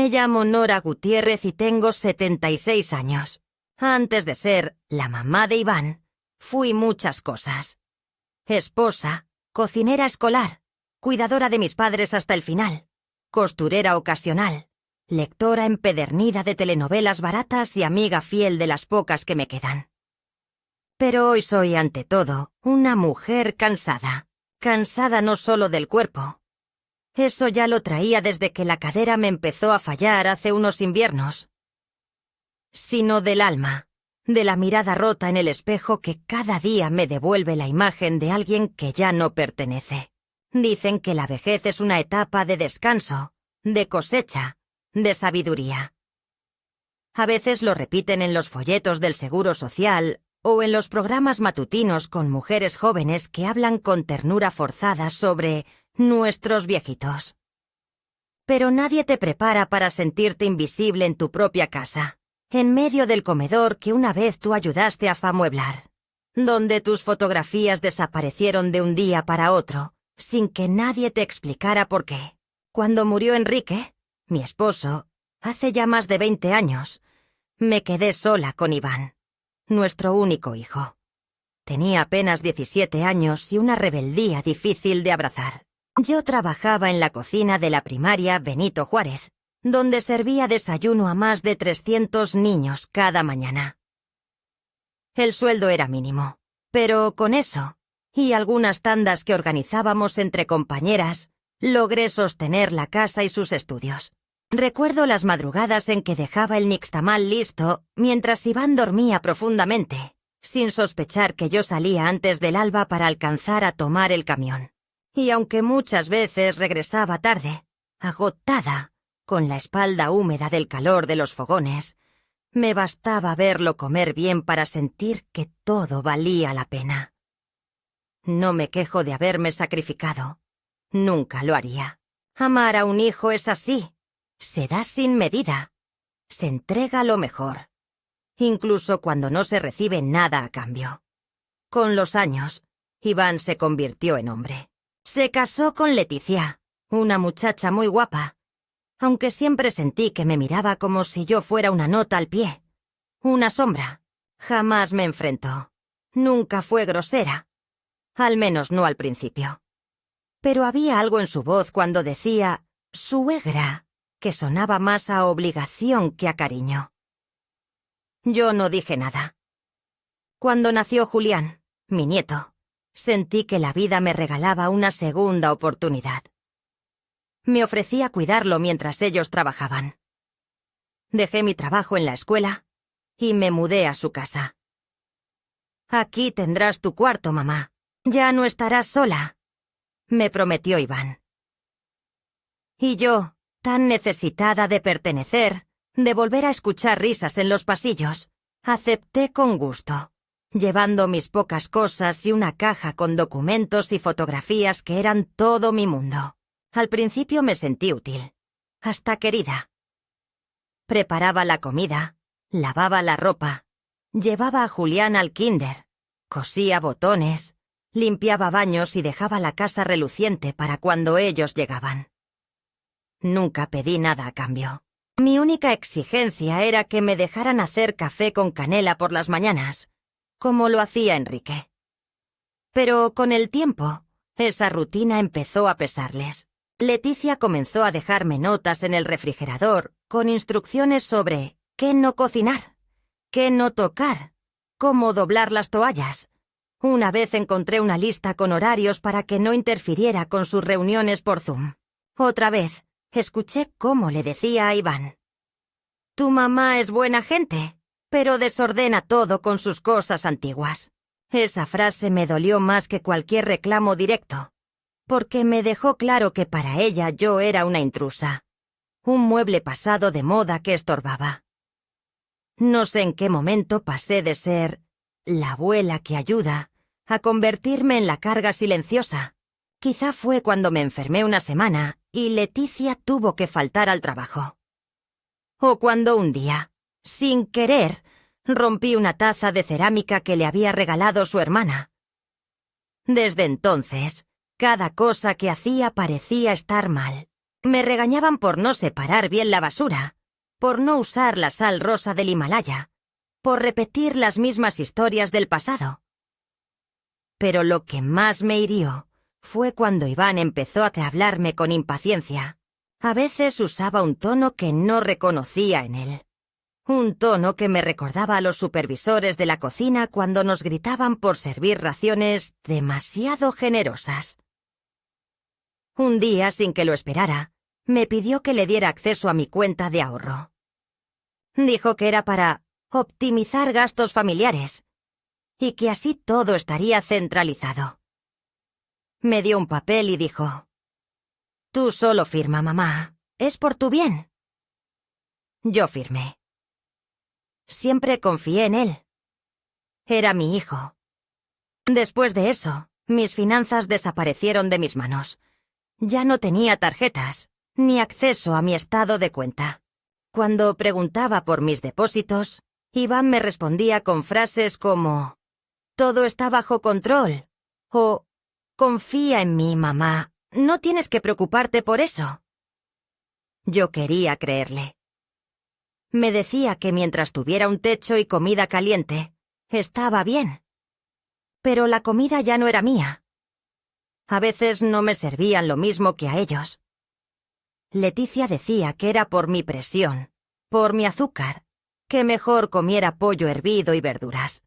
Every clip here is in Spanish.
Me llamo Nora Gutiérrez y tengo 76 años. Antes de ser la mamá de Iván, fui muchas cosas. Esposa, cocinera escolar, cuidadora de mis padres hasta el final, costurera ocasional, lectora empedernida de telenovelas baratas y amiga fiel de las pocas que me quedan. Pero hoy soy, ante todo, una mujer cansada. Cansada no solo del cuerpo. Eso ya lo traía desde que la cadera me empezó a fallar hace unos inviernos. Sino del alma, de la mirada rota en el espejo que cada día me devuelve la imagen de alguien que ya no pertenece. Dicen que la vejez es una etapa de descanso, de cosecha, de sabiduría. A veces lo repiten en los folletos del Seguro Social o en los programas matutinos con mujeres jóvenes que hablan con ternura forzada sobre nuestros viejitos. Pero nadie te prepara para sentirte invisible en tu propia casa, en medio del comedor que una vez tú ayudaste a amueblar, donde tus fotografías desaparecieron de un día para otro, sin que nadie te explicara por qué. Cuando murió Enrique, mi esposo, hace ya más de 20 años, me quedé sola con Iván, nuestro único hijo. Tenía apenas 17 años y una rebeldía difícil de abrazar. Yo trabajaba en la cocina de la primaria Benito Juárez, donde servía desayuno a más de 300 niños cada mañana. El sueldo era mínimo, pero con eso, y algunas tandas que organizábamos entre compañeras, logré sostener la casa y sus estudios. Recuerdo las madrugadas en que dejaba el nixtamal listo mientras Iván dormía profundamente, sin sospechar que yo salía antes del alba para alcanzar a tomar el camión. Y aunque muchas veces regresaba tarde, agotada, con la espalda húmeda del calor de los fogones, me bastaba verlo comer bien para sentir que todo valía la pena. No me quejo de haberme sacrificado. Nunca lo haría. Amar a un hijo es así. Se da sin medida. Se entrega lo mejor. Incluso cuando no se recibe nada a cambio. Con los años, Iván se convirtió en hombre. Se casó con Leticia, una muchacha muy guapa, aunque siempre sentí que me miraba como si yo fuera una nota al pie, una sombra. Jamás me enfrentó. Nunca fue grosera, al menos no al principio. Pero había algo en su voz cuando decía suegra, que sonaba más a obligación que a cariño. Yo no dije nada. Cuando nació Julián, mi nieto, sentí que la vida me regalaba una segunda oportunidad. Me ofrecí a cuidarlo mientras ellos trabajaban. Dejé mi trabajo en la escuela y me mudé a su casa. «Aquí tendrás tu cuarto, mamá. Ya no estarás sola», me prometió Iván. Y yo, tan necesitada de pertenecer, de volver a escuchar risas en los pasillos, acepté con gusto, llevando mis pocas cosas y una caja con documentos y fotografías que eran todo mi mundo. Al principio me sentí útil, hasta querida. Preparaba la comida, lavaba la ropa, llevaba a Julián al kinder, cosía botones, limpiaba baños y dejaba la casa reluciente para cuando ellos llegaban. Nunca pedí nada a cambio. Mi única exigencia era que me dejaran hacer café con canela por las mañanas, como lo hacía Enrique. Pero con el tiempo, esa rutina empezó a pesarles. Leticia comenzó a dejarme notas en el refrigerador con instrucciones sobre qué no cocinar, qué no tocar, cómo doblar las toallas. Una vez encontré una lista con horarios para que no interfiriera con sus reuniones por Zoom. Otra vez, escuché cómo le decía a Iván: «Tu mamá es buena gente, pero desordena todo con sus cosas antiguas». Esa frase me dolió más que cualquier reclamo directo, porque me dejó claro que para ella yo era una intrusa, un mueble pasado de moda que estorbaba. No sé en qué momento pasé de ser la abuela que ayuda a convertirme en la carga silenciosa. Quizá fue cuando me enfermé una semana y Leticia tuvo que faltar al trabajo. O cuando un día, sin querer, rompí una taza de cerámica que le había regalado su hermana. Desde entonces, cada cosa que hacía parecía estar mal. Me regañaban por no separar bien la basura, por no usar la sal rosa del Himalaya, por repetir las mismas historias del pasado. Pero lo que más me hirió fue cuando Iván empezó a hablarme con impaciencia. A veces usaba un tono que no reconocía en él. Un tono que me recordaba a los supervisores de la cocina cuando nos gritaban por servir raciones demasiado generosas. Un día, sin que lo esperara, me pidió que le diera acceso a mi cuenta de ahorro. Dijo que era para optimizar gastos familiares y que así todo estaría centralizado. Me dio un papel y dijo: «Tú solo firma, mamá. Es por tu bien». Yo firmé. Siempre confié en él. Era mi hijo. Después de eso, mis finanzas desaparecieron de mis manos. Ya no tenía tarjetas, ni acceso a mi estado de cuenta. Cuando preguntaba por mis depósitos, Iván me respondía con frases como: «Todo está bajo control», o «Confía en mí, mamá, no tienes que preocuparte por eso». Yo quería creerle. Me decía que mientras tuviera un techo y comida caliente, estaba bien. Pero la comida ya no era mía. A veces no me servían lo mismo que a ellos. Leticia decía que era por mi presión, por mi azúcar, que mejor comiera pollo hervido y verduras.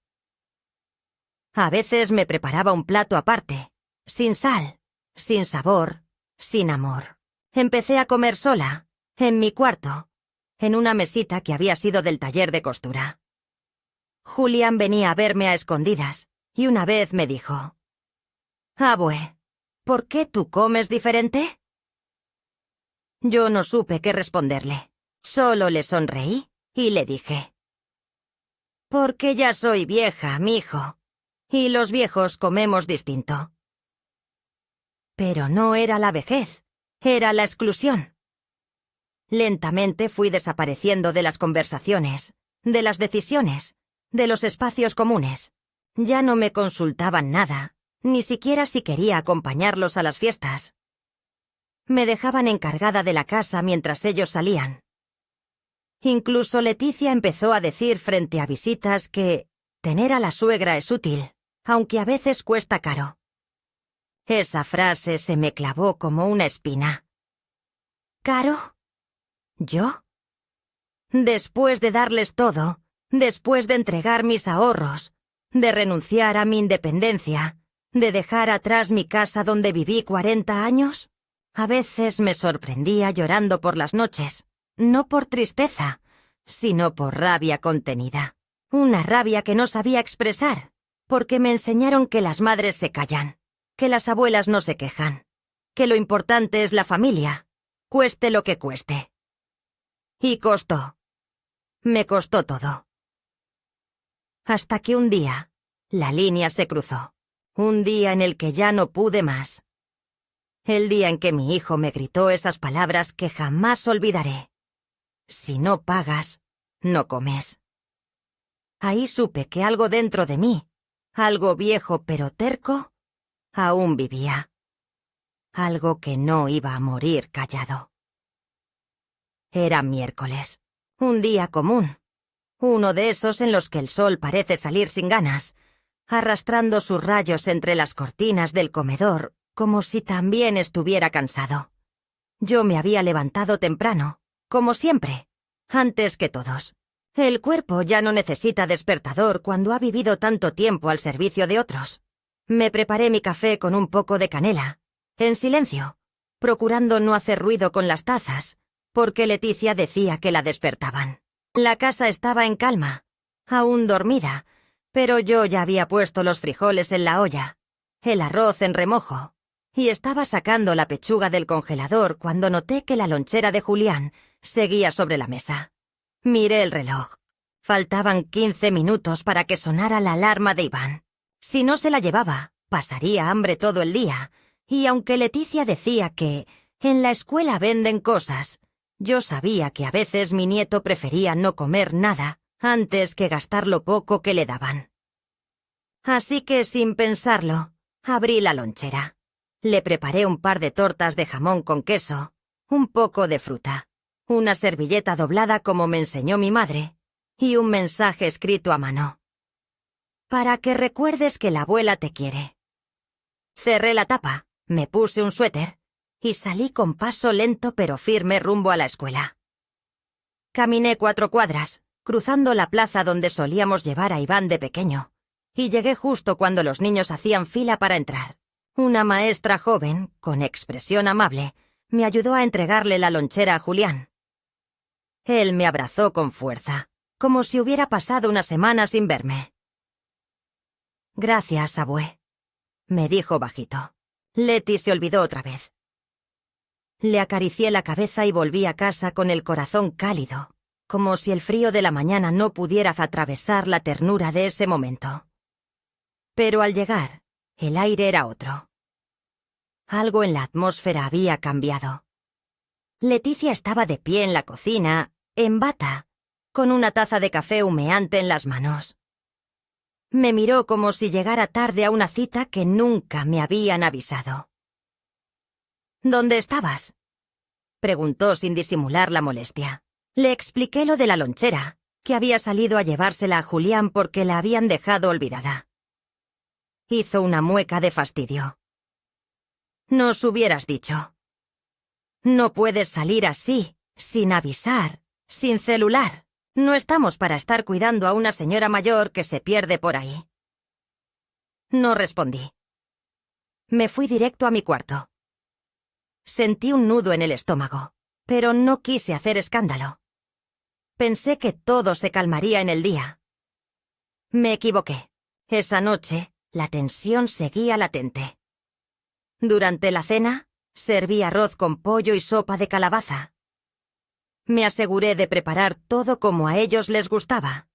A veces me preparaba un plato aparte, sin sal, sin sabor, sin amor. Empecé a comer sola, en mi cuarto, en una mesita que había sido del taller de costura. Julián venía a verme a escondidas y una vez me dijo: «Abue, ¿por qué tú comes diferente?». Yo no supe qué responderle. Solo le sonreí y le dije: «Porque ya soy vieja, mijo, y los viejos comemos distinto». Pero no era la vejez, era la exclusión. Lentamente fui desapareciendo de las conversaciones, de las decisiones, de los espacios comunes. Ya no me consultaban nada, ni siquiera si quería acompañarlos a las fiestas. Me dejaban encargada de la casa mientras ellos salían. Incluso Leticia empezó a decir frente a visitas que tener a la suegra es útil, aunque a veces cuesta caro. Esa frase se me clavó como una espina. ¿Caro? ¿Yo? Después de darles todo, después de entregar mis ahorros, de renunciar a mi independencia, de dejar atrás mi casa donde viví 40 años, a veces me sorprendía llorando por las noches, no por tristeza, sino por rabia contenida. Una rabia que no sabía expresar, porque me enseñaron que las madres se callan, que las abuelas no se quejan, que lo importante es la familia, cueste lo que cueste. Y costó. Me costó todo. Hasta que un día, la línea se cruzó. Un día en el que ya no pude más. El día en que mi hijo me gritó esas palabras que jamás olvidaré. Si no pagas, no comes. Ahí supe que algo dentro de mí, algo viejo pero terco, aún vivía. Algo que no iba a morir callado. Era miércoles, un día común, uno de esos en los que el sol parece salir sin ganas, arrastrando sus rayos entre las cortinas del comedor como si también estuviera cansado. Yo me había levantado temprano, como siempre, antes que todos. El cuerpo ya no necesita despertador cuando ha vivido tanto tiempo al servicio de otros. Me preparé mi café con un poco de canela, en silencio, procurando no hacer ruido con las tazas, porque Leticia decía que la despertaban. La casa estaba en calma, aún dormida, pero yo ya había puesto los frijoles en la olla, el arroz en remojo, y estaba sacando la pechuga del congelador cuando noté que la lonchera de Julián seguía sobre la mesa. Miré el reloj. Faltaban 15 minutos para que sonara la alarma de Iván. Si no se la llevaba, pasaría hambre todo el día, y aunque Leticia decía que en la escuela venden cosas, yo sabía que a veces mi nieto prefería no comer nada antes que gastar lo poco que le daban. Así que, sin pensarlo, abrí la lonchera. Le preparé un par de tortas de jamón con queso, un poco de fruta, una servilleta doblada como me enseñó mi madre, y un mensaje escrito a mano. Para que recuerdes que la abuela te quiere. Cerré la tapa, me puse un suéter y salí con paso lento pero firme rumbo a la escuela. Caminé 4 cuadras, cruzando la plaza donde solíamos llevar a Iván de pequeño, y llegué justo cuando los niños hacían fila para entrar. Una maestra joven, con expresión amable, me ayudó a entregarle la lonchera a Julián. Él me abrazó con fuerza, como si hubiera pasado una semana sin verme. «Gracias, abue», me dijo bajito. Leti se olvidó otra vez. Le acaricié la cabeza y volví a casa con el corazón cálido, como si el frío de la mañana no pudiera atravesar la ternura de ese momento. Pero al llegar, el aire era otro. Algo en la atmósfera había cambiado. Leticia estaba de pie en la cocina, en bata, con una taza de café humeante en las manos. Me miró como si llegara tarde a una cita que nunca me habían avisado. «¿Dónde estabas?», preguntó sin disimular la molestia. Le expliqué lo de la lonchera, que había salido a llevársela a Julián porque la habían dejado olvidada. Hizo una mueca de fastidio. «Nos hubieras dicho. No puedes salir así, sin avisar, sin celular. No estamos para estar cuidando a una señora mayor que se pierde por ahí». No respondí. Me fui directo a mi cuarto. Sentí un nudo en el estómago, pero no quise hacer escándalo. Pensé que todo se calmaría en el día. Me equivoqué. Esa noche, la tensión seguía latente. Durante la cena, serví arroz con pollo y sopa de calabaza. Me aseguré de preparar todo como a ellos les gustaba.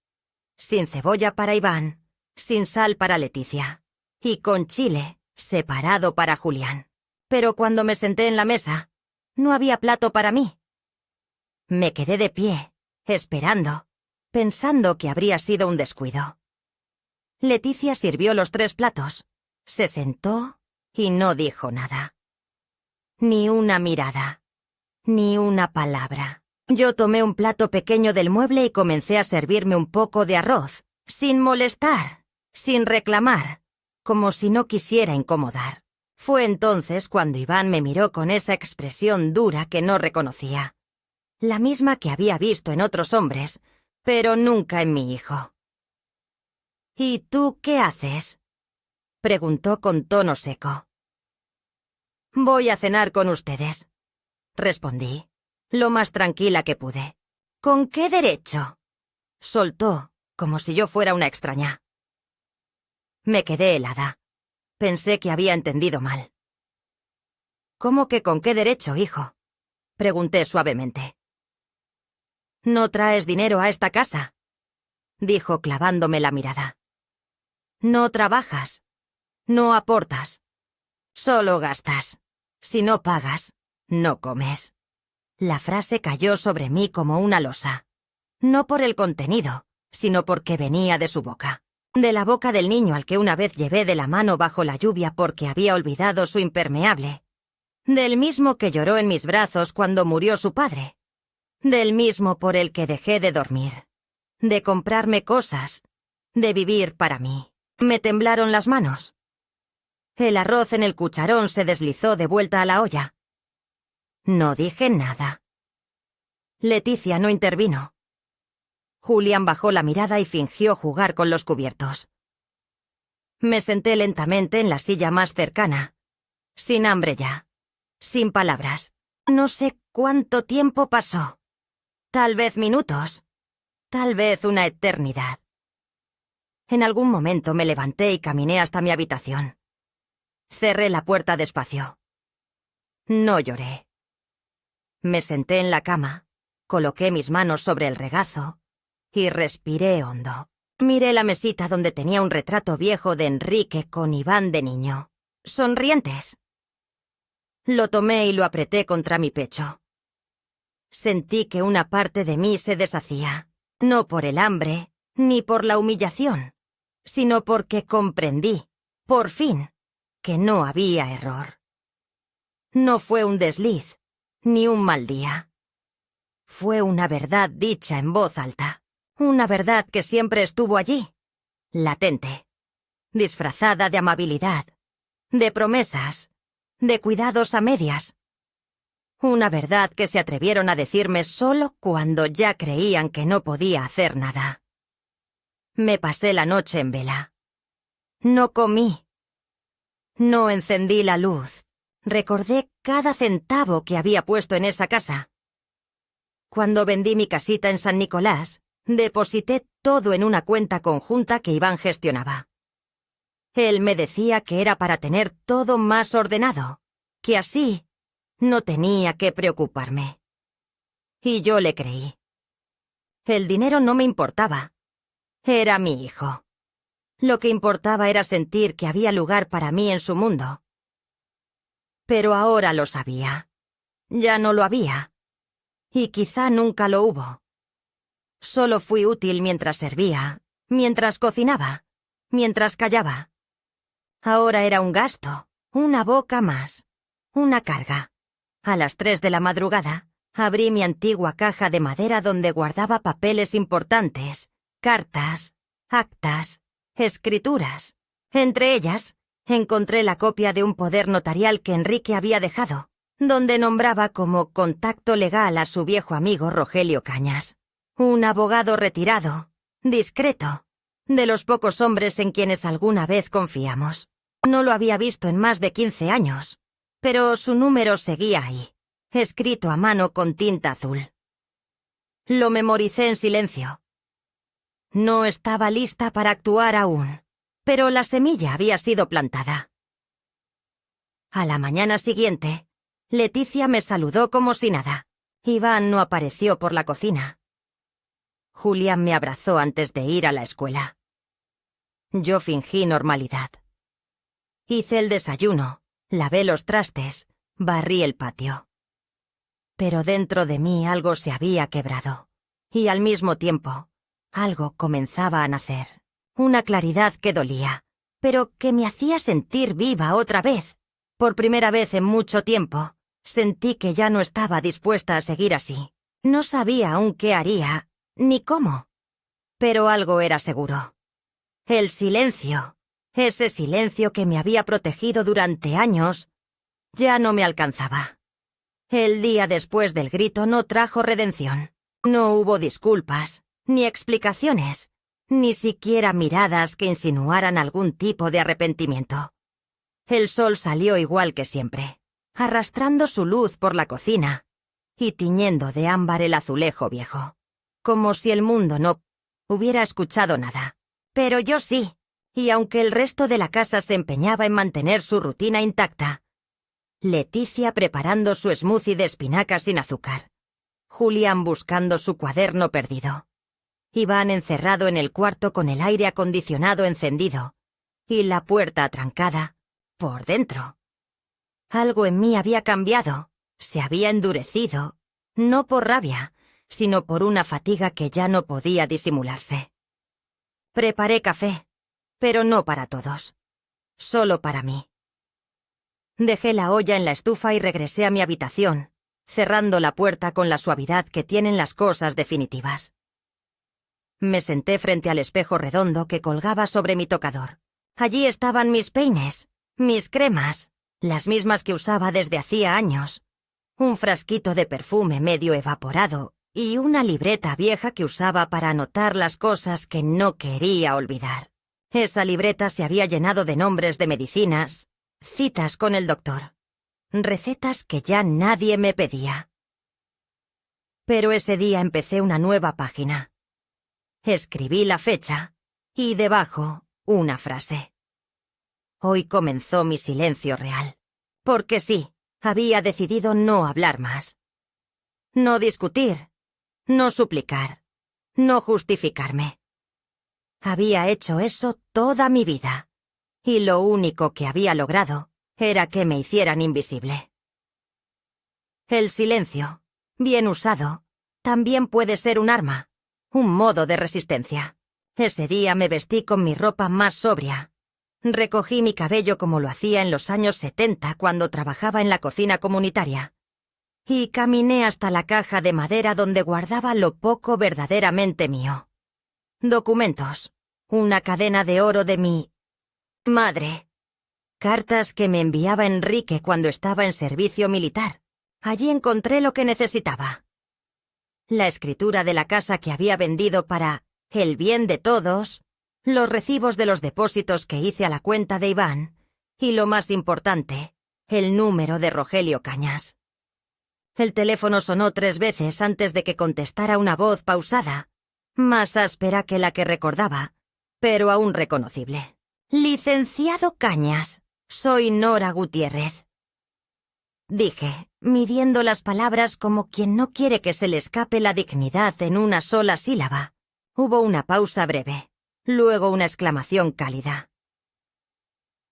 Sin cebolla para Iván, sin sal para Leticia, y con chile separado para Julián. Pero cuando me senté en la mesa, no había plato para mí. Me quedé de pie, esperando, pensando que habría sido un descuido. Leticia sirvió los 3 platos, se sentó y no dijo nada. Ni una mirada, ni una palabra. Yo tomé un plato pequeño del mueble y comencé a servirme un poco de arroz, sin molestar, sin reclamar, como si no quisiera incomodar. Fue entonces cuando Iván me miró con esa expresión dura que no reconocía, la misma que había visto en otros hombres, pero nunca en mi hijo. «¿Y tú qué haces?», preguntó con tono seco. «Voy a cenar con ustedes», respondí, lo más tranquila que pude. «¿Con qué derecho?», soltó, como si yo fuera una extraña. Me quedé helada. Pensé que había entendido mal. «¿Cómo que con qué derecho, hijo?», pregunté suavemente. «¿No traes dinero a esta casa?», dijo clavándome la mirada. «No trabajas, no aportas, solo gastas. Si no pagas, no comes». La frase cayó sobre mí como una losa, no por el contenido, sino porque venía de su boca. De la boca del niño al que una vez llevé de la mano bajo la lluvia porque había olvidado su impermeable. Del mismo que lloró en mis brazos cuando murió su padre. Del mismo por el que dejé de dormir. De comprarme cosas. De vivir para mí. Me temblaron las manos. El arroz en el cucharón se deslizó de vuelta a la olla. No dije nada. Leticia no intervino. Julián bajó la mirada y fingió jugar con los cubiertos. Me senté lentamente en la silla más cercana, sin hambre ya, sin palabras. No sé cuánto tiempo pasó. Tal vez minutos, tal vez una eternidad. En algún momento me levanté y caminé hasta mi habitación. Cerré la puerta despacio. No lloré. Me senté en la cama, coloqué mis manos sobre el regazo y respiré hondo. Miré la mesita donde tenía un retrato viejo de Enrique con Iván de niño, sonrientes. Lo tomé y lo apreté contra mi pecho. Sentí que una parte de mí se deshacía, no por el hambre ni por la humillación, sino porque comprendí, por fin, que no había error. No fue un desliz, ni un mal día. Fue una verdad dicha en voz alta, una verdad que siempre estuvo allí, latente, disfrazada de amabilidad, de promesas, de cuidados a medias. Una verdad que se atrevieron a decirme solo cuando ya creían que no podía hacer nada. Me pasé la noche en vela. No comí. No encendí la luz. Recordé cada centavo que había puesto en esa casa. Cuando vendí mi casita en San Nicolás, deposité todo en una cuenta conjunta que Iván gestionaba. Él me decía que era para tener todo más ordenado, que así no tenía que preocuparme. Y yo le creí. El dinero no me importaba. Era mi hijo. Lo que importaba era sentir que había lugar para mí en su mundo. Pero ahora lo sabía. Ya no lo había. Y quizá nunca lo hubo. Solo fui útil mientras servía, mientras cocinaba, mientras callaba. Ahora era un gasto, una boca más, una carga. A las 3 de la madrugada, abrí mi antigua caja de madera donde guardaba papeles importantes, cartas, actas, escrituras. Entre ellas, encontré la copia de un poder notarial que Enrique había dejado, donde nombraba como contacto legal a su viejo amigo Rogelio Cañas, un abogado retirado, discreto, de los pocos hombres en quienes alguna vez confiamos. No lo había visto en más de 15 años, pero su número seguía ahí, escrito a mano con tinta azul. Lo memoricé en silencio. No estaba lista para actuar aún, pero la semilla había sido plantada. A la mañana siguiente, Leticia me saludó como si nada. Iván no apareció por la cocina. Julián me abrazó antes de ir a la escuela. Yo fingí normalidad. Hice el desayuno, lavé los trastes, barrí el patio. Pero dentro de mí algo se había quebrado, y al mismo tiempo, algo comenzaba a nacer. Una claridad que dolía, pero que me hacía sentir viva otra vez. Por primera vez en mucho tiempo, sentí que ya no estaba dispuesta a seguir así. No sabía aún qué haría, ni cómo. Pero algo era seguro. El silencio, ese silencio que me había protegido durante años, ya no me alcanzaba. El día después del grito no trajo redención. No hubo disculpas, ni explicaciones, ni siquiera miradas que insinuaran algún tipo de arrepentimiento. El sol salió igual que siempre, arrastrando su luz por la cocina y tiñendo de ámbar el azulejo viejo, como si el mundo no hubiera escuchado nada. Pero yo sí, y aunque el resto de la casa se empeñaba en mantener su rutina intacta, Leticia preparando su smoothie de espinacas sin azúcar, Julián buscando su cuaderno perdido, Iván encerrado en el cuarto con el aire acondicionado encendido y la puerta atrancada por dentro. Algo en mí había cambiado, se había endurecido, no por rabia, sino por una fatiga que ya no podía disimularse. Preparé café, pero no para todos, solo para mí. Dejé la olla en la estufa y regresé a mi habitación, cerrando la puerta con la suavidad que tienen las cosas definitivas. Me senté frente al espejo redondo que colgaba sobre mi tocador. Allí estaban mis peines, mis cremas, las mismas que usaba desde hacía años, un frasquito de perfume medio evaporado y una libreta vieja que usaba para anotar las cosas que no quería olvidar. Esa libreta se había llenado de nombres de medicinas, citas con el doctor, recetas que ya nadie me pedía. Pero ese día empecé una nueva página. Escribí la fecha y debajo una frase. Hoy comenzó mi silencio real, porque sí, había decidido no hablar más. No discutir, no suplicar, no justificarme. Había hecho eso toda mi vida, y lo único que había logrado era que me hicieran invisible. El silencio, bien usado, también puede ser un arma, un modo de resistencia. Ese día me vestí con mi ropa más sobria. Recogí mi cabello como lo hacía en los años 70 cuando trabajaba en la cocina comunitaria. y caminé hasta la caja de madera donde guardaba lo poco verdaderamente mío. Documentos, una cadena de oro de mi madre, cartas que me enviaba Enrique cuando estaba en servicio militar. Allí encontré lo que necesitaba. La escritura de la casa que había vendido para el bien de todos, los recibos de los depósitos que hice a la cuenta de Iván y, lo más importante, el número de Rogelio Cañas. El teléfono sonó 3 veces antes de que contestara una voz pausada, más áspera que la que recordaba, pero aún reconocible. «Licenciado Cañas, soy Nora Gutiérrez», dije, midiendo las palabras como quien no quiere que se le escape la dignidad en una sola sílaba. Hubo una pausa breve, luego una exclamación cálida.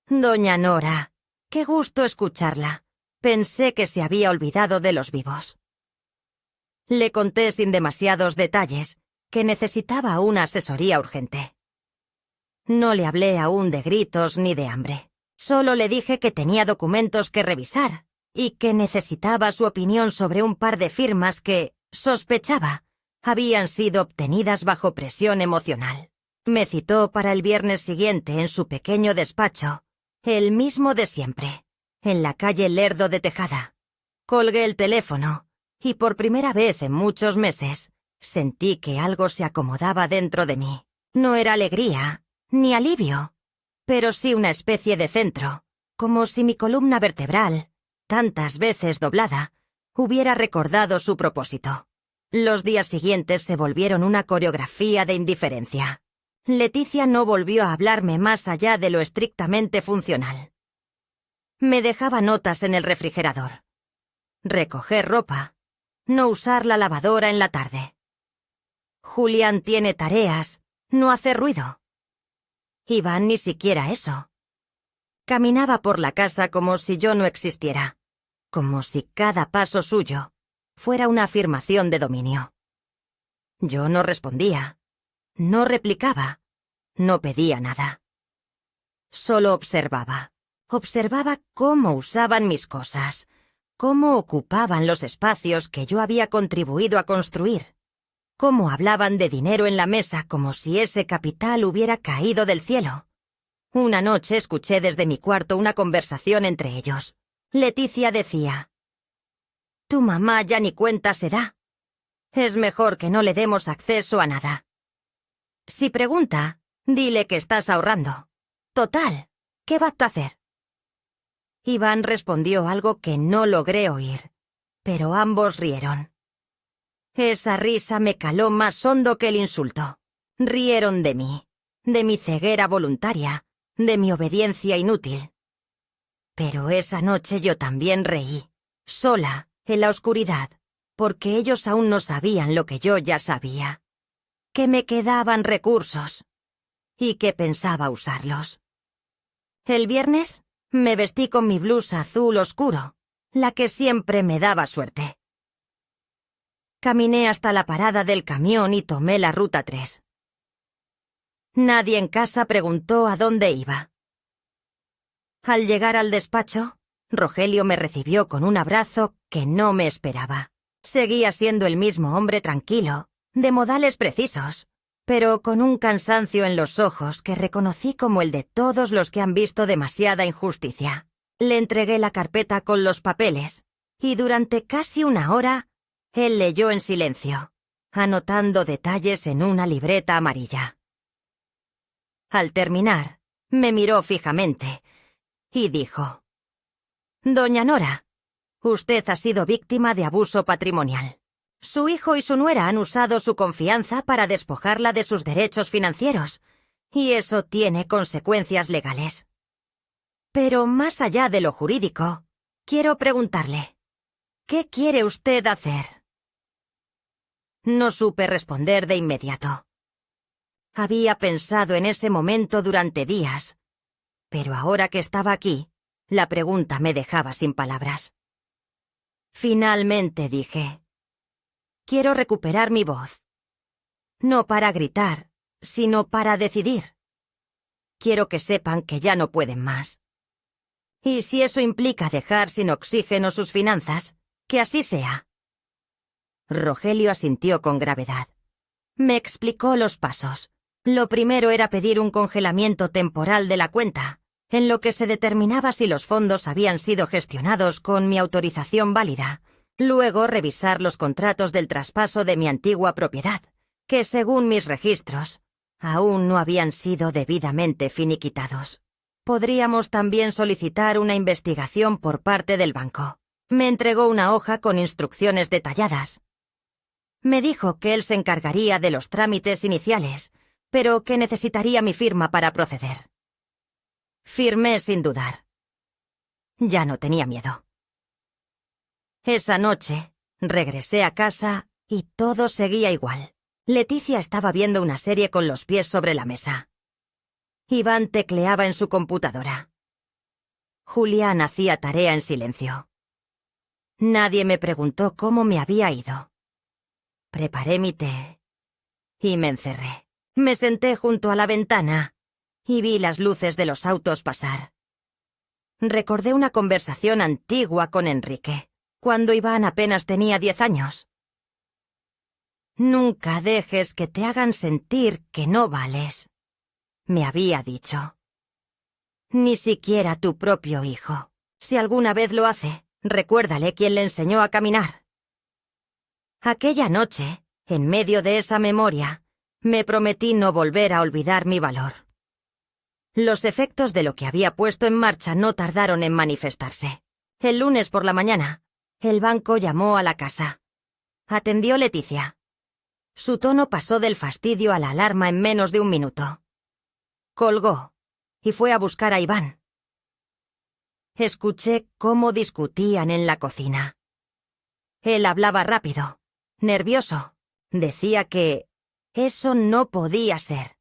«Doña Nora, qué gusto escucharla. Pensé que se había olvidado de los vivos». Le conté sin demasiados detalles que necesitaba una asesoría urgente. No le hablé aún de gritos ni de hambre. Solo le dije que tenía documentos que revisar y que necesitaba su opinión sobre un par de firmas que, sospechaba, habían sido obtenidas bajo presión emocional. Me citó para el viernes siguiente en su pequeño despacho, el mismo de siempre, en la calle Lerdo de Tejada. Colgué el teléfono y por primera vez en muchos meses sentí que algo se acomodaba dentro de mí. No era alegría ni alivio, pero sí una especie de centro, como si mi columna vertebral, tantas veces doblada, hubiera recordado su propósito. Los días siguientes se volvieron una coreografía de indiferencia. Leticia no volvió a hablarme más allá de lo estrictamente funcional. Me dejaba notas en el refrigerador. Recoger ropa. No usar la lavadora en la tarde. Julián tiene tareas. No hace ruido. Iván ni siquiera eso. Caminaba por la casa como si yo no existiera. Como si cada paso suyo fuera una afirmación de dominio. Yo no respondía. No replicaba. No pedía nada. Solo observaba. Observaba cómo usaban mis cosas, cómo ocupaban los espacios que yo había contribuido a construir, cómo hablaban de dinero en la mesa como si ese capital hubiera caído del cielo. Una noche escuché desde mi cuarto una conversación entre ellos. Leticia decía: «Tu mamá ya ni cuenta se da. Es mejor que no le demos acceso a nada. Si pregunta, dile que estás ahorrando. Total, ¿qué va a hacer?» Iván respondió algo que no logré oír, pero ambos rieron. Esa risa me caló más hondo que el insulto. Rieron de mí, de mi ceguera voluntaria, de mi obediencia inútil. Pero esa noche yo también reí, sola, en la oscuridad, porque ellos aún no sabían lo que yo ya sabía. Que me quedaban recursos y que pensaba usarlos. El viernes me vestí con mi blusa azul oscuro, la que siempre me daba suerte. Caminé hasta la parada del camión y tomé la ruta 3. Nadie en casa preguntó a dónde iba. Al llegar al despacho, Rogelio me recibió con un abrazo que no me esperaba. Seguía siendo el mismo hombre tranquilo, de modales precisos, pero con un cansancio en los ojos que reconocí como el de todos los que han visto demasiada injusticia. Le entregué la carpeta con los papeles, y durante casi una hora, él leyó en silencio, anotando detalles en una libreta amarilla. Al terminar, me miró fijamente y dijo: «Doña Nora, usted ha sido víctima de abuso patrimonial. Su hijo y su nuera han usado su confianza para despojarla de sus derechos financieros, y eso tiene consecuencias legales. Pero más allá de lo jurídico, quiero preguntarle, ¿qué quiere usted hacer?» No supe responder de inmediato. Había pensado en ese momento durante días, pero ahora que estaba aquí, la pregunta me dejaba sin palabras. Finalmente dije: «Quiero recuperar mi voz. No para gritar, sino para decidir. Quiero que sepan que ya no pueden más. Y si eso implica dejar sin oxígeno sus finanzas, Que así sea. Rogelio asintió con gravedad. Me explicó los pasos. Lo primero era pedir un congelamiento temporal de la cuenta, en lo que se determinaba si los fondos habían sido gestionados con mi autorización válida. Luego revisar los contratos del traspaso de mi antigua propiedad, que según mis registros, aún no habían sido debidamente finiquitados. Podríamos también solicitar una investigación por parte del banco. Me entregó una hoja con instrucciones detalladas. Me dijo que él se encargaría de los trámites iniciales, pero que necesitaría mi firma para proceder. Firmé sin dudar. Ya no tenía miedo. Esa noche, regresé a casa y todo seguía igual. Leticia estaba viendo una serie con los pies sobre la mesa. Iván tecleaba en su computadora. Julián hacía tarea en silencio. Nadie me preguntó cómo me había ido. Preparé mi té y me encerré. Me senté junto a la ventana y vi las luces de los autos pasar. Recordé una conversación antigua con Enrique, cuando Iván apenas tenía 10 años. Nunca dejes que te hagan sentir que no vales, me había dicho. Ni siquiera tu propio hijo. Si alguna vez lo hace, recuérdale quién le enseñó a caminar. Aquella noche, en medio de esa memoria, me prometí no volver a olvidar mi valor. Los efectos de lo que había puesto en marcha no tardaron en manifestarse. El lunes por la mañana, el banco llamó a la casa. Atendió Leticia. Su tono pasó del fastidio a la alarma en menos de un minuto. Colgó y fue a buscar a Iván. Escuché cómo discutían en la cocina. Él hablaba rápido, nervioso. Decía que eso no podía ser,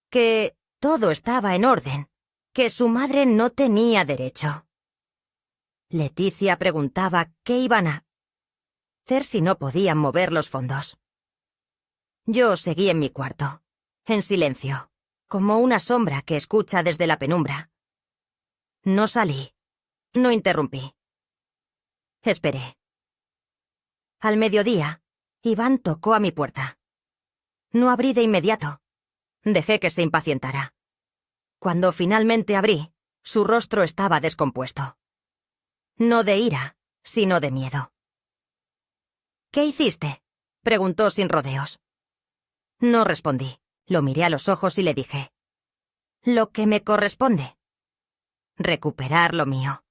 que todo estaba en orden, que su madre no tenía derecho. Leticia preguntaba qué iban a hacer si no podían mover los fondos. Yo seguí en mi cuarto, en silencio, como una sombra que escucha desde la penumbra. No salí, no interrumpí. Esperé. Al mediodía, Iván tocó a mi puerta. No abrí de inmediato. Dejé que se impacientara. Cuando finalmente abrí, su rostro estaba descompuesto. No de ira, sino de miedo. ¿Qué hiciste?, preguntó sin rodeos. No respondí. Lo miré a los ojos y le dije: lo que me corresponde. Recuperar lo mío.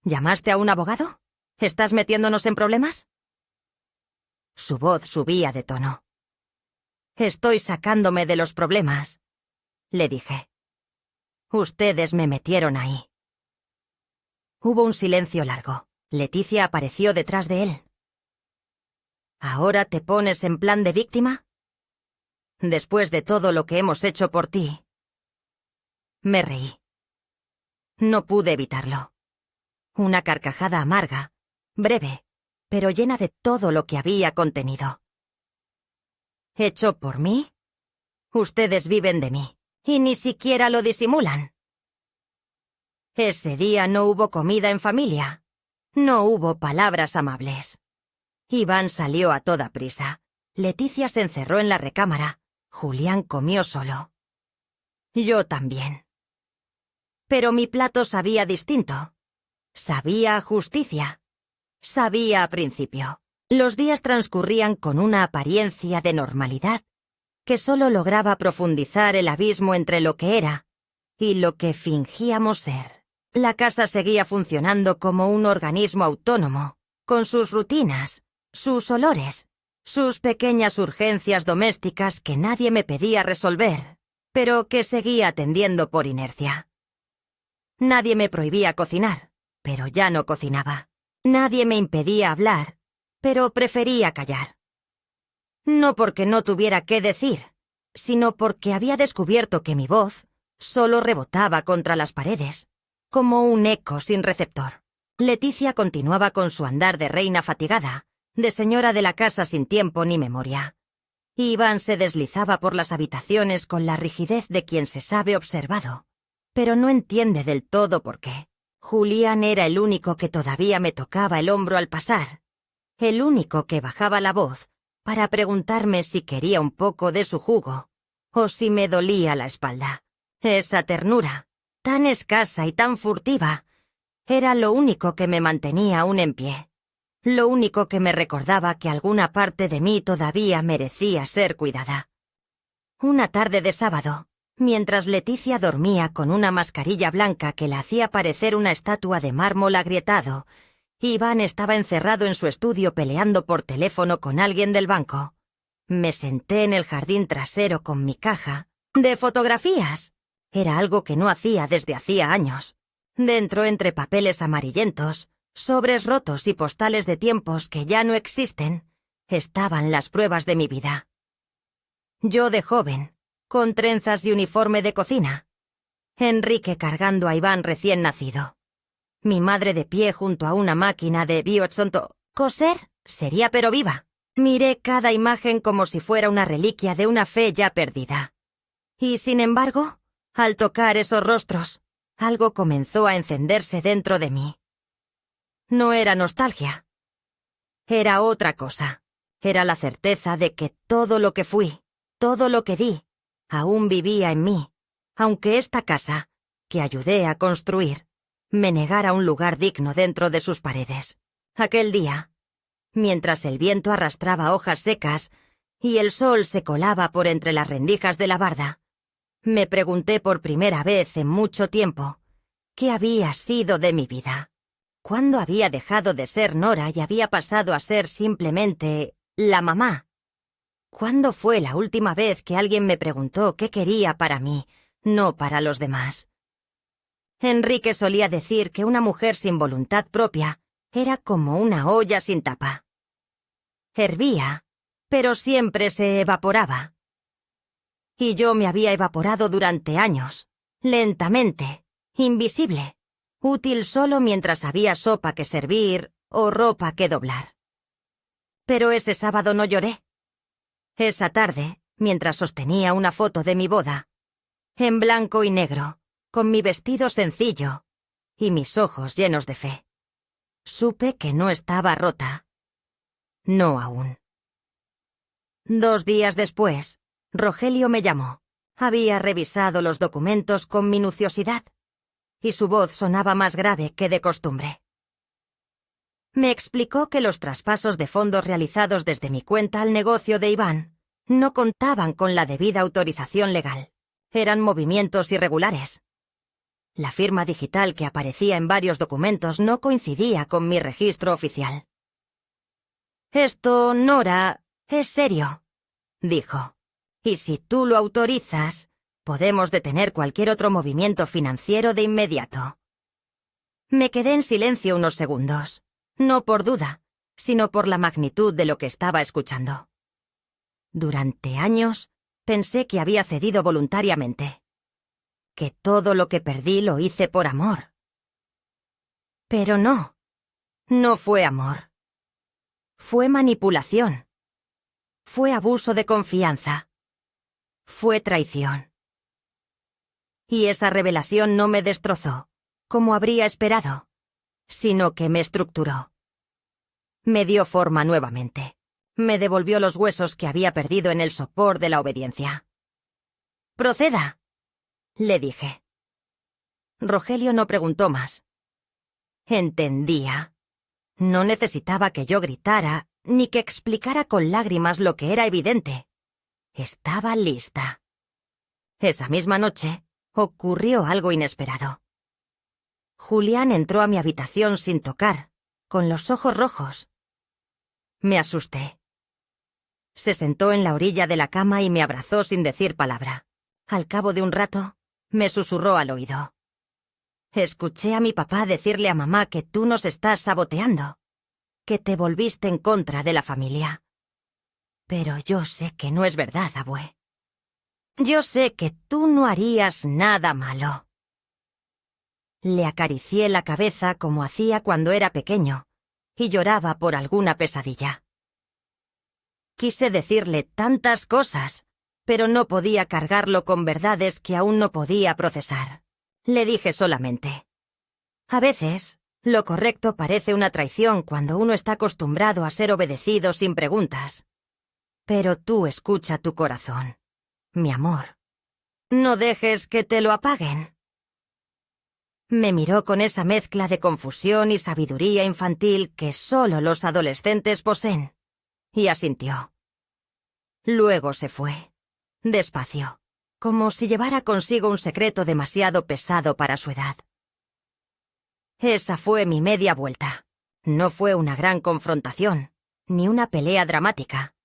¿Llamaste a un abogado? ¿Estás metiéndonos en problemas? Su voz subía de tono. Estoy sacándome de los problemas, le dije. Ustedes me metieron ahí. Hubo un silencio largo. Leticia apareció detrás de él. ¿Ahora te pones en plan de víctima? Después de todo lo que hemos hecho por ti. Me reí. No pude evitarlo. Una carcajada amarga, breve, pero llena de todo lo que había contenido. ¿Hecho por mí? Ustedes viven de mí, y ni siquiera lo disimulan. Ese día no hubo comida en familia. No hubo palabras amables. Iván salió a toda prisa. Leticia se encerró en la recámara. Julián comió solo. Yo también. Pero mi plato sabía distinto. Sabía a justicia. Sabía a principio. Los días transcurrían con una apariencia de normalidad que solo lograba profundizar el abismo entre lo que era y lo que fingíamos ser. La casa seguía funcionando como un organismo autónomo, con sus rutinas, sus olores, sus pequeñas urgencias domésticas que nadie me pedía resolver, pero que seguía atendiendo por inercia. Nadie me prohibía cocinar, pero ya no cocinaba. Nadie me impedía hablar, pero prefería callar. No porque no tuviera qué decir, sino porque había descubierto que mi voz solo rebotaba contra las paredes, como un eco sin receptor. Leticia continuaba con su andar de reina fatigada, de señora de la casa sin tiempo ni memoria. Iván se deslizaba por las habitaciones con la rigidez de quien se sabe observado, pero no entiende del todo por qué. Julián era el único que todavía me tocaba el hombro al pasar, el único que bajaba la voz para preguntarme si quería un poco de su jugo o si me dolía la espalda. Esa ternura, tan escasa y tan furtiva, era lo único que me mantenía aún en pie, lo único que me recordaba que alguna parte de mí todavía merecía ser cuidada. Una tarde de sábado, mientras Leticia dormía con una mascarilla blanca que la hacía parecer una estatua de mármol agrietado, Iván estaba encerrado en su estudio peleando por teléfono con alguien del banco. Me senté en el jardín trasero con mi caja de fotografías. Era algo que no hacía desde hacía años. Dentro, entre papeles amarillentos, sobres rotos y postales de tiempos que ya no existen, estaban las pruebas de mi vida. Yo de joven, con trenzas y uniforme de cocina. Enrique cargando a Iván recién nacido. Mi madre de pie junto a una máquina de biotsonto. Coser sería pero viva. Miré cada imagen como si fuera una reliquia de una fe ya perdida. Y sin embargo, al tocar esos rostros, algo comenzó a encenderse dentro de mí. No era nostalgia. Era otra cosa. Era la certeza de que todo lo que fui, todo lo que di, aún vivía en mí, aunque esta casa, que ayudé a construir, me negara un lugar digno dentro de sus paredes. Aquel día, mientras el viento arrastraba hojas secas y el sol se colaba por entre las rendijas de la barda, me pregunté por primera vez en mucho tiempo qué había sido de mi vida. ¿Cuándo había dejado de ser Nora y había pasado a ser simplemente la mamá? ¿Cuándo fue la última vez que alguien me preguntó qué quería para mí, no para los demás? Enrique solía decir que una mujer sin voluntad propia era como una olla sin tapa. Hervía, pero siempre se evaporaba. Y yo me había evaporado durante años, lentamente, invisible, útil solo mientras había sopa que servir o ropa que doblar. Pero ese sábado no lloré. Esa tarde, mientras sostenía una foto de mi boda, en blanco y negro, con mi vestido sencillo y mis ojos llenos de fe, supe que no estaba rota. No aún. 2 días después, Rogelio me llamó. Había revisado los documentos con minuciosidad, y su voz sonaba más grave que de costumbre. Me explicó que los traspasos de fondos realizados desde mi cuenta al negocio de Iván no contaban con la debida autorización legal. Eran movimientos irregulares. La firma digital que aparecía en varios documentos no coincidía con mi registro oficial. «Esto, Nora, es serio», dijo. «Y si tú lo autorizas, podemos detener cualquier otro movimiento financiero de inmediato». Me quedé en silencio unos segundos, no por duda, sino por la magnitud de lo que estaba escuchando. Durante años pensé que había cedido voluntariamente, que todo lo que perdí lo hice por amor. Pero no, no fue amor. Fue manipulación. Fue abuso de confianza. Fue traición. Y esa revelación no me destrozó, como habría esperado, sino que me estructuró. Me dio forma nuevamente. Me devolvió los huesos que había perdido en el sopor de la obediencia. «Proceda», le dije. Rogelio no preguntó más. Entendía. No necesitaba que yo gritara, ni que explicara con lágrimas lo que era evidente. Estaba lista. Esa misma noche ocurrió algo inesperado. Julián entró a mi habitación sin tocar, con los ojos rojos. Me asusté. Se sentó en la orilla de la cama y me abrazó sin decir palabra. Al cabo de un rato, me susurró al oído. «Escuché a mi papá decirle a mamá que tú nos estás saboteando, que te volviste en contra de la familia. Pero yo sé que no es verdad, abue. Yo sé que tú no harías nada malo». Le acaricié la cabeza como hacía cuando era pequeño y lloraba por alguna pesadilla. Quise decirle tantas cosas, pero no podía cargarlo con verdades que aún no podía procesar. Le dije solamente: A veces, lo correcto parece una traición cuando uno está acostumbrado a ser obedecido sin preguntas. Pero tú escucha tu corazón, mi amor. No dejes que te lo apaguen. Me miró con esa mezcla de confusión y sabiduría infantil que solo los adolescentes poseen, y asintió. Luego se fue, despacio, como si llevara consigo un secreto demasiado pesado para su edad. Esa fue mi media vuelta. No fue una gran confrontación, ni una pelea dramática.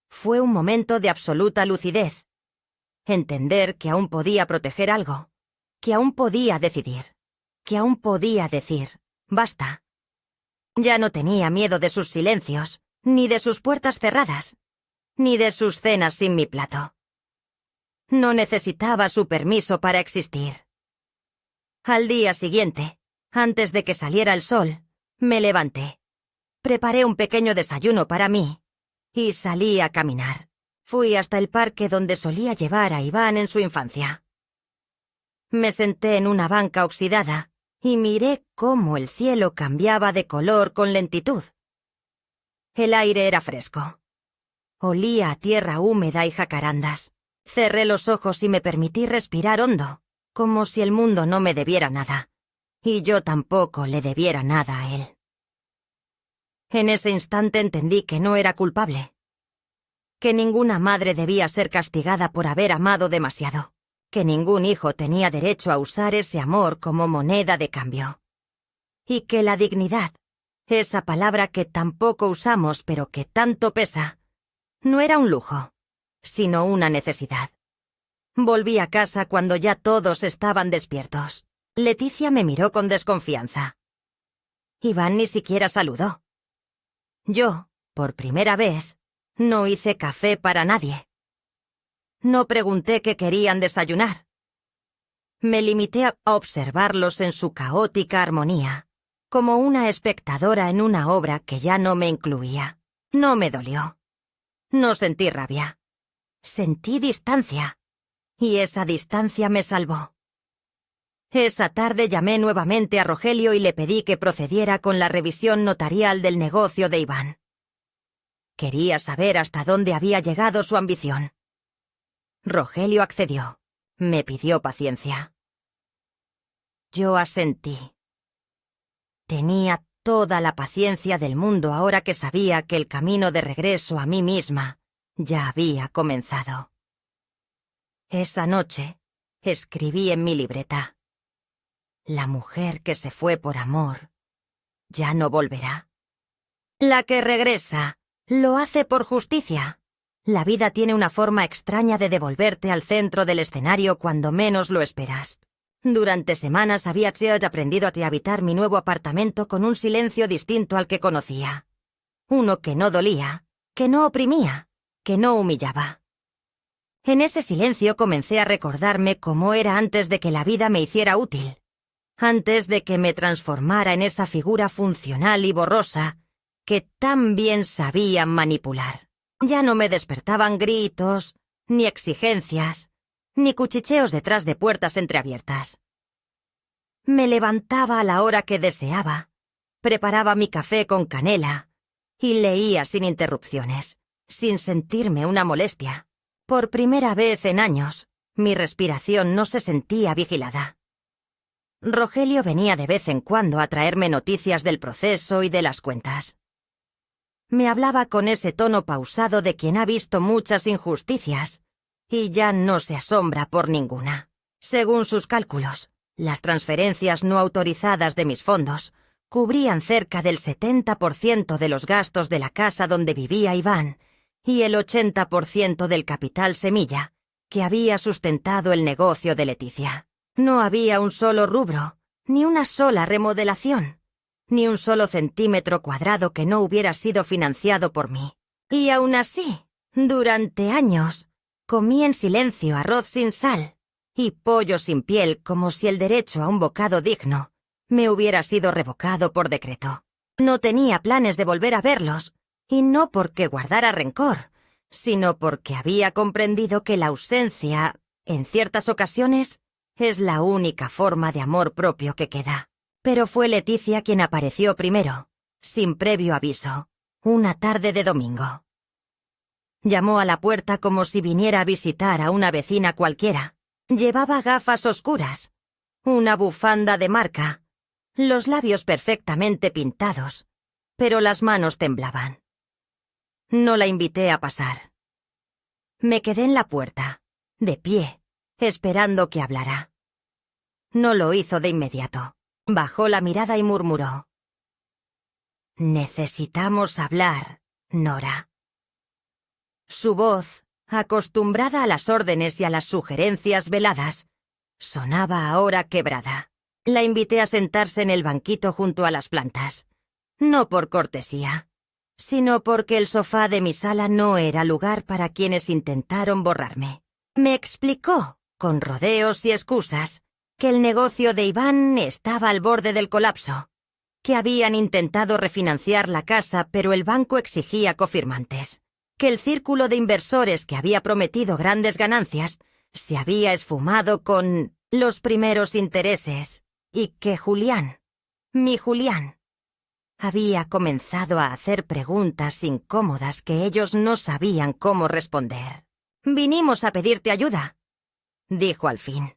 Fue un momento de absoluta lucidez. Entender que aún podía proteger algo, que aún podía decidir, que aún podía decir, basta. Ya no tenía miedo de sus silencios, ni de sus puertas cerradas, ni de sus cenas sin mi plato. No necesitaba su permiso para existir. Al día siguiente, antes de que saliera el sol, me levanté. Preparé un pequeño desayuno para mí y salí a caminar. Fui hasta el parque donde solía llevar a Iván en su infancia. Me senté en una banca oxidada y miré cómo el cielo cambiaba de color con lentitud. El aire era fresco. Olía a tierra húmeda y jacarandas. Cerré los ojos y me permití respirar hondo, como si el mundo no me debiera nada, y yo tampoco le debiera nada a él. En ese instante entendí que no era culpable, que ninguna madre debía ser castigada por haber amado demasiado, que ningún hijo tenía derecho a usar ese amor como moneda de cambio, y que la dignidad, esa palabra que tampoco usamos pero que tanto pesa, no era un lujo, sino una necesidad. Volví a casa cuando ya todos estaban despiertos. Leticia me miró con desconfianza. Iván ni siquiera saludó. Yo, por primera vez, no hice café para nadie. No pregunté qué querían desayunar. Me limité a observarlos en su caótica armonía, como una espectadora en una obra que ya no me incluía. No me dolió. No sentí rabia. Sentí distancia, y esa distancia me salvó. Esa tarde llamé nuevamente a Rogelio y le pedí que procediera con la revisión notarial del negocio de Iván. Quería saber hasta dónde había llegado su ambición. Rogelio accedió. Me pidió paciencia. Yo asentí. Tenía toda la paciencia del mundo ahora que sabía que el camino de regreso a mí misma ya había comenzado. Esa noche escribí en mi libreta: la mujer que se fue por amor ya no volverá. La que regresa lo hace por justicia. La vida tiene una forma extraña de devolverte al centro del escenario cuando menos lo esperas. Durante semanas había aprendido a habitar mi nuevo apartamento con un silencio distinto al que conocía. Uno que no dolía, que no oprimía, que no humillaba. En ese silencio comencé a recordarme cómo era antes de que la vida me hiciera útil, antes de que me transformara en esa figura funcional y borrosa que tan bien sabía manipular. Ya no me despertaban gritos, ni exigencias, ni cuchicheos detrás de puertas entreabiertas. Me levantaba a la hora que deseaba, preparaba mi café con canela y leía sin interrupciones, sin sentirme una molestia. Por primera vez en años, mi respiración no se sentía vigilada. Rogelio venía de vez en cuando a traerme noticias del proceso y de las cuentas. Me hablaba con ese tono pausado de quien ha visto muchas injusticias y ya no se asombra por ninguna. Según sus cálculos, las transferencias no autorizadas de mis fondos cubrían cerca del 70% de los gastos de la casa donde vivía Iván y el 80% del capital semilla que había sustentado el negocio de Leticia. No había un solo rubro, ni una sola remodelación, ni un solo centímetro cuadrado que no hubiera sido financiado por mí. Y aún así, durante años, comí en silencio arroz sin sal y pollo sin piel como si el derecho a un bocado digno me hubiera sido revocado por decreto. No tenía planes de volver a verlos, y no porque guardara rencor, sino porque había comprendido que la ausencia, en ciertas ocasiones, es la única forma de amor propio que queda. Pero fue Leticia quien apareció primero, sin previo aviso, una tarde de domingo. Llamó a la puerta como si viniera a visitar a una vecina cualquiera. Llevaba gafas oscuras, una bufanda de marca, los labios perfectamente pintados, pero las manos temblaban. No la invité a pasar. Me quedé en la puerta, de pie, esperando que hablara. No lo hizo de inmediato. Bajó la mirada y murmuró: «Necesitamos hablar, Nora». Su voz, acostumbrada a las órdenes y a las sugerencias veladas, sonaba ahora quebrada. La invité a sentarse en el banquito junto a las plantas. No por cortesía, sino porque el sofá de mi sala no era lugar para quienes intentaron borrarme. Me explicó, con rodeos y excusas, que el negocio de Iván estaba al borde del colapso, que habían intentado refinanciar la casa pero el banco exigía cofirmantes, que el círculo de inversores que había prometido grandes ganancias se había esfumado con los primeros intereses y que Julián, mi Julián, había comenzado a hacer preguntas incómodas que ellos no sabían cómo responder. «Vinimos a pedirte ayuda», dijo al fin.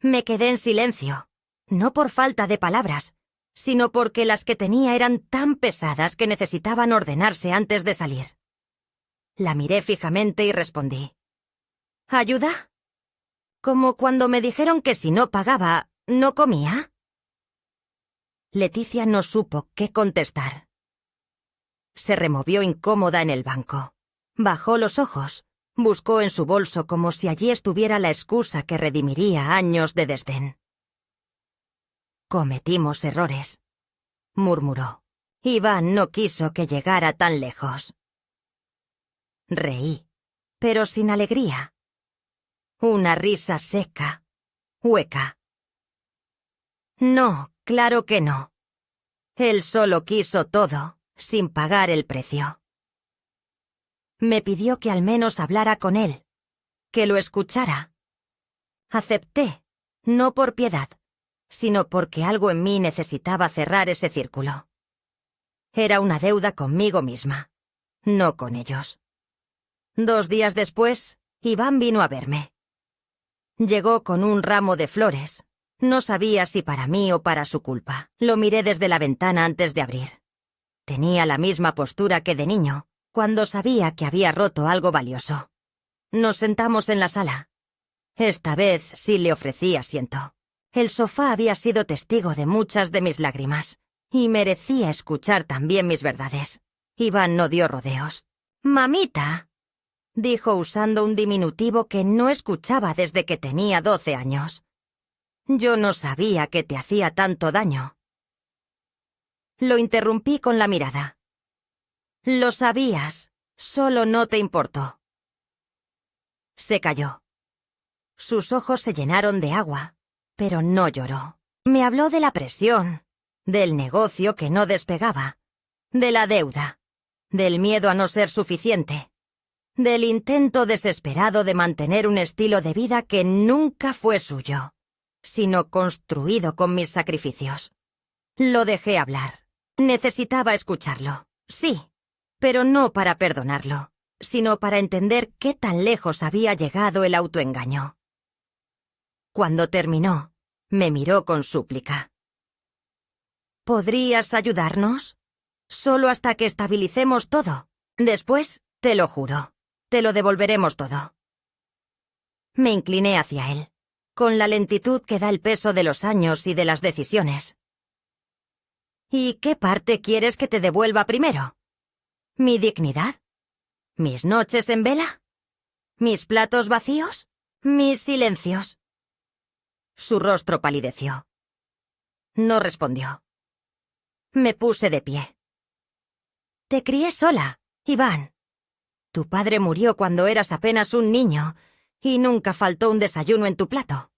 Me quedé en silencio, no por falta de palabras, sino porque las que tenía eran tan pesadas que necesitaban ordenarse antes de salir. La miré fijamente y respondí: «¿Ayuda? ¿Como cuando me dijeron que si no pagaba, no comía?» Leticia no supo qué contestar. Se removió incómoda en el banco. Bajó los ojos. Buscó en su bolso como si allí estuviera la excusa que redimiría años de desdén. «Cometimos errores», murmuró. «Iván no quiso que llegara tan lejos». Reí, pero sin alegría. Una risa seca, hueca. «No, claro que no. Él solo quiso todo, sin pagar el precio». Me pidió que al menos hablara con él, que lo escuchara. Acepté, no por piedad, sino porque algo en mí necesitaba cerrar ese círculo. Era una deuda conmigo misma, no con ellos. 2 días después, Iván vino a verme. Llegó con un ramo de flores. No sabía si para mí o para su culpa. Lo miré desde la ventana antes de abrir. Tenía la misma postura que de niño, cuando sabía que había roto algo valioso. Nos sentamos en la sala. Esta vez sí le ofrecí asiento. El sofá había sido testigo de muchas de mis lágrimas, y merecía escuchar también mis verdades. Iván no dio rodeos. «Mamita», dijo usando un diminutivo que no escuchaba desde que tenía 12 años. «Yo no sabía que te hacía tanto daño». Lo interrumpí con la mirada. «Lo sabías, solo no te importó». Se calló. Sus ojos se llenaron de agua, pero no lloró. Me habló de la presión, del negocio que no despegaba, de la deuda, del miedo a no ser suficiente, del intento desesperado de mantener un estilo de vida que nunca fue suyo, sino construido con mis sacrificios. Lo dejé hablar. Necesitaba escucharlo, sí, pero no para perdonarlo, sino para entender qué tan lejos había llegado el autoengaño. Cuando terminó, me miró con súplica. «¿Podrías ayudarnos? Solo hasta que estabilicemos todo. Después, te lo juro, te lo devolveremos todo». Me incliné hacia él, con la lentitud que da el peso de los años y de las decisiones. «¿Y qué parte quieres que te devuelva primero? ¿Mi dignidad? ¿Mis noches en vela? ¿Mis platos vacíos? ¿Mis silencios?» Su rostro palideció. No respondió. Me puse de pie. «Te crié sola, Iván. Tu padre murió cuando eras apenas un niño y nunca faltó un desayuno en tu plato.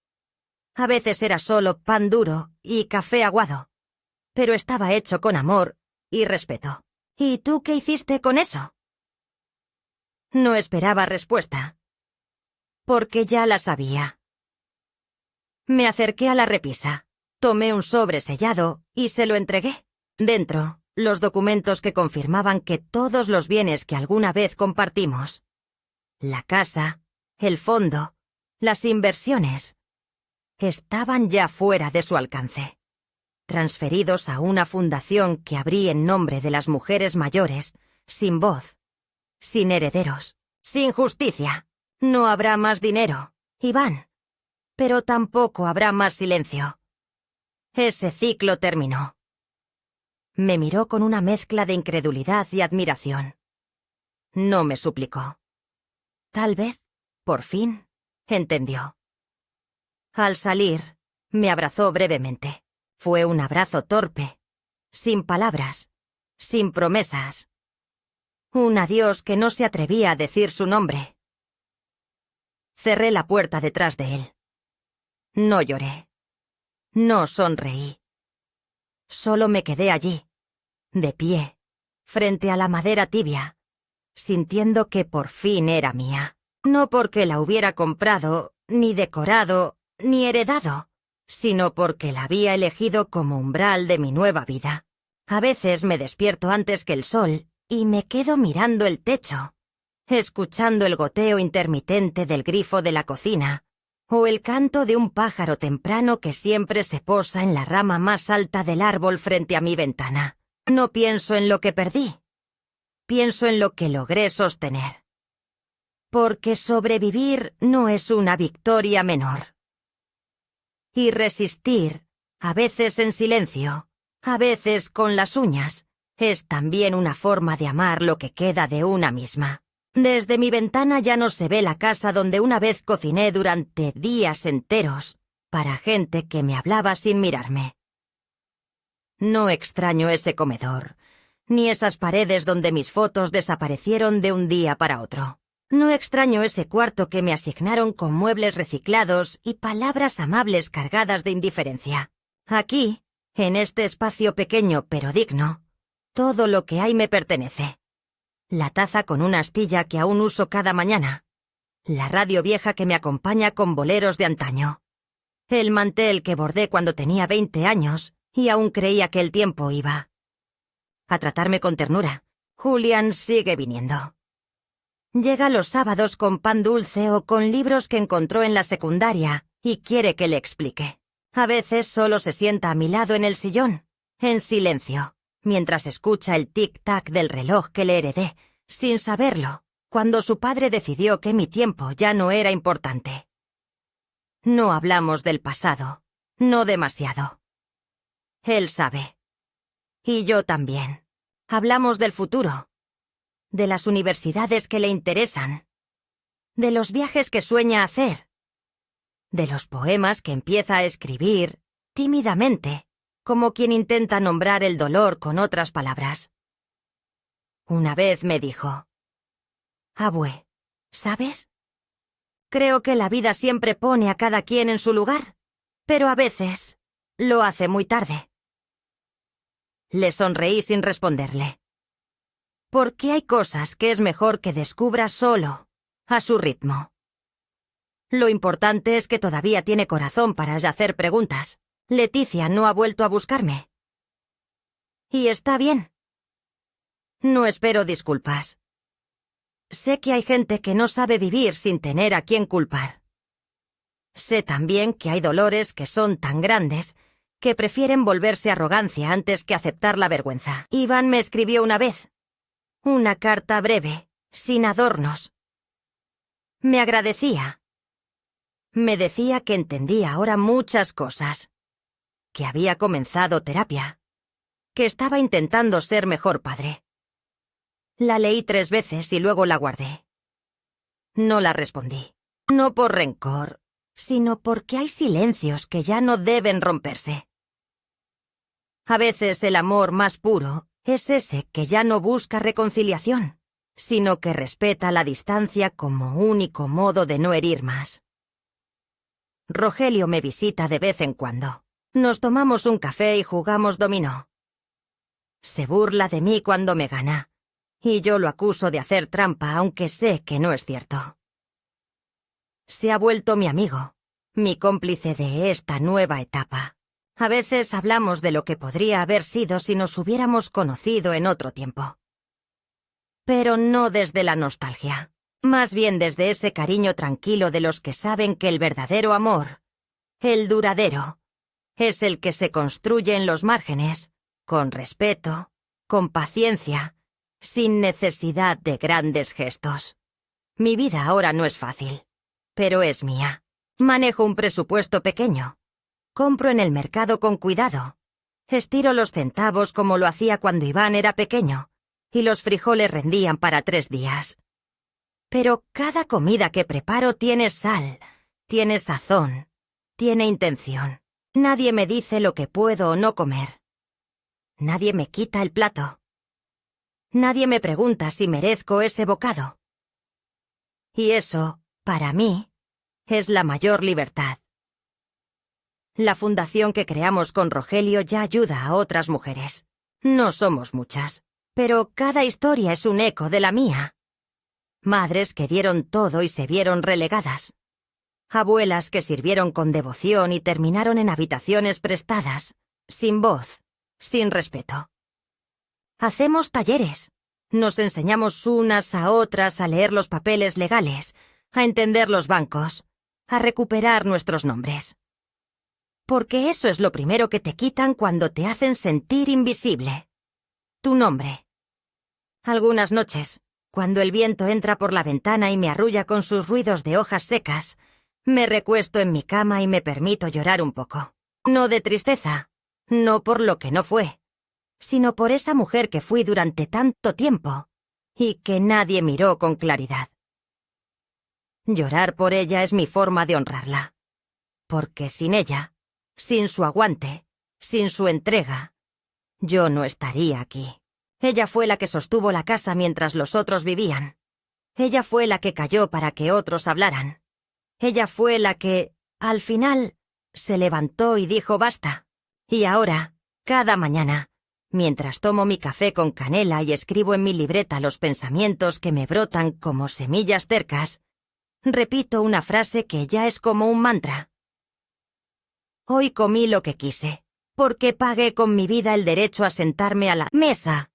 A veces era solo pan duro y café aguado, pero estaba hecho con amor y respeto. ¿Y tú qué hiciste con eso?» No esperaba respuesta, porque ya la sabía. Me acerqué a la repisa. Tomé un sobre sellado y se lo entregué. Dentro, los documentos que confirmaban que todos los bienes que alguna vez compartimos, la casa, el fondo, las inversiones, estaban ya fuera de su alcance, transferidos a una fundación que abrí en nombre de las mujeres mayores, sin voz, sin herederos, sin justicia. No habrá más dinero, Iván, pero tampoco habrá más silencio. Ese ciclo terminó. Me miró con una mezcla de incredulidad y admiración. No me suplicó. Tal vez, por fin, entendió. Al salir, me abrazó brevemente. Fue un abrazo torpe, sin palabras, sin promesas. Un adiós que no se atrevía a decir su nombre. Cerré la puerta detrás de él. No lloré. No sonreí. Solo me quedé allí, de pie, frente a la madera tibia, sintiendo que por fin era mía. No porque la hubiera comprado, ni decorado, ni heredado, sino porque la había elegido como umbral de mi nueva vida. A veces me despierto antes que el sol y me quedo mirando el techo, escuchando el goteo intermitente del grifo de la cocina, o el canto de un pájaro temprano que siempre se posa en la rama más alta del árbol frente a mi ventana. No pienso en lo que perdí, pienso en lo que logré sostener. Porque sobrevivir no es una victoria menor. Y resistir, a veces en silencio, a veces con las uñas, es también una forma de amar lo que queda de una misma. Desde mi ventana ya no se ve la casa donde una vez cociné durante días enteros para gente que me hablaba sin mirarme. No extraño ese comedor, ni esas paredes donde mis fotos desaparecieron de un día para otro. No extraño ese cuarto que me asignaron con muebles reciclados y palabras amables cargadas de indiferencia. Aquí, en este espacio pequeño pero digno, todo lo que hay me pertenece. La taza con una astilla que aún uso cada mañana. La radio vieja que me acompaña con boleros de antaño. El mantel que bordé cuando tenía 20 años y aún creía que el tiempo iba a tratarme con ternura. Julián sigue viniendo. Llega los sábados con pan dulce o con libros que encontró en la secundaria y quiere que le explique. A veces solo se sienta a mi lado en el sillón, en silencio, mientras escucha el tic-tac del reloj que le heredé, sin saberlo, cuando su padre decidió que mi tiempo ya no era importante. No hablamos del pasado, no demasiado. Él sabe. Y yo también. Hablamos del futuro, de las universidades que le interesan, de los viajes que sueña hacer, de los poemas que empieza a escribir, tímidamente, como quien intenta nombrar el dolor con otras palabras. Una vez me dijo: «Abue, ¿sabes? Creo que la vida siempre pone a cada quien en su lugar, pero a veces lo hace muy tarde». Le sonreí sin responderle. Porque hay cosas que es mejor que descubra solo, a su ritmo. Lo importante es que todavía tiene corazón para hacer preguntas. Leticia no ha vuelto a buscarme. Y está bien. No espero disculpas. Sé que hay gente que no sabe vivir sin tener a quien culpar. Sé también que hay dolores que son tan grandes que prefieren volverse arrogancia antes que aceptar la vergüenza. Iván me escribió una vez. Una carta breve, sin adornos. Me agradecía. Me decía que entendía ahora muchas cosas. Que había comenzado terapia. Que estaba intentando ser mejor padre. La leí 3 veces y luego la guardé. No la respondí. No por rencor, sino porque hay silencios que ya no deben romperse. A veces el amor más puro es ese que ya no busca reconciliación, sino que respeta la distancia como único modo de no herir más. Rogelio me visita de vez en cuando. Nos tomamos un café y jugamos dominó. Se burla de mí cuando me gana, y yo lo acuso de hacer trampa, aunque sé que no es cierto. Se ha vuelto mi amigo, mi cómplice de esta nueva etapa. A veces hablamos de lo que podría haber sido si nos hubiéramos conocido en otro tiempo. Pero no desde la nostalgia, más bien desde ese cariño tranquilo de los que saben que el verdadero amor, el duradero, es el que se construye en los márgenes, con respeto, con paciencia, sin necesidad de grandes gestos. Mi vida ahora no es fácil, pero es mía. Manejo un presupuesto pequeño. Compro en el mercado con cuidado. Estiro los centavos como lo hacía cuando Iván era pequeño, y los frijoles rendían para 3 días. Pero cada comida que preparo tiene sal, tiene sazón, tiene intención. Nadie me dice lo que puedo o no comer. Nadie me quita el plato. Nadie me pregunta si merezco ese bocado. Y eso, para mí, es la mayor libertad. La fundación que creamos con Rogelio ya ayuda a otras mujeres. No somos muchas, pero cada historia es un eco de la mía. Madres que dieron todo y se vieron relegadas. Abuelas que sirvieron con devoción y terminaron en habitaciones prestadas, sin voz, sin respeto. Hacemos talleres. Nos enseñamos unas a otras a leer los papeles legales, a entender los bancos, a recuperar nuestros nombres. Porque eso es lo primero que te quitan cuando te hacen sentir invisible. Tu nombre. Algunas noches, cuando el viento entra por la ventana y me arrulla con sus ruidos de hojas secas, me recuesto en mi cama y me permito llorar un poco. No de tristeza, no por lo que no fue, sino por esa mujer que fui durante tanto tiempo y que nadie miró con claridad. Llorar por ella es mi forma de honrarla, porque sin ella, sin su aguante, sin su entrega, yo no estaría aquí. Ella fue la que sostuvo la casa mientras los otros vivían. Ella fue la que calló para que otros hablaran. Ella fue la que, al final, se levantó y dijo basta. Y ahora, cada mañana, mientras tomo mi café con canela y escribo en mi libreta los pensamientos que me brotan como semillas cercas, repito una frase que ya es como un mantra. Hoy comí lo que quise, porque pagué con mi vida el derecho a sentarme a la mesa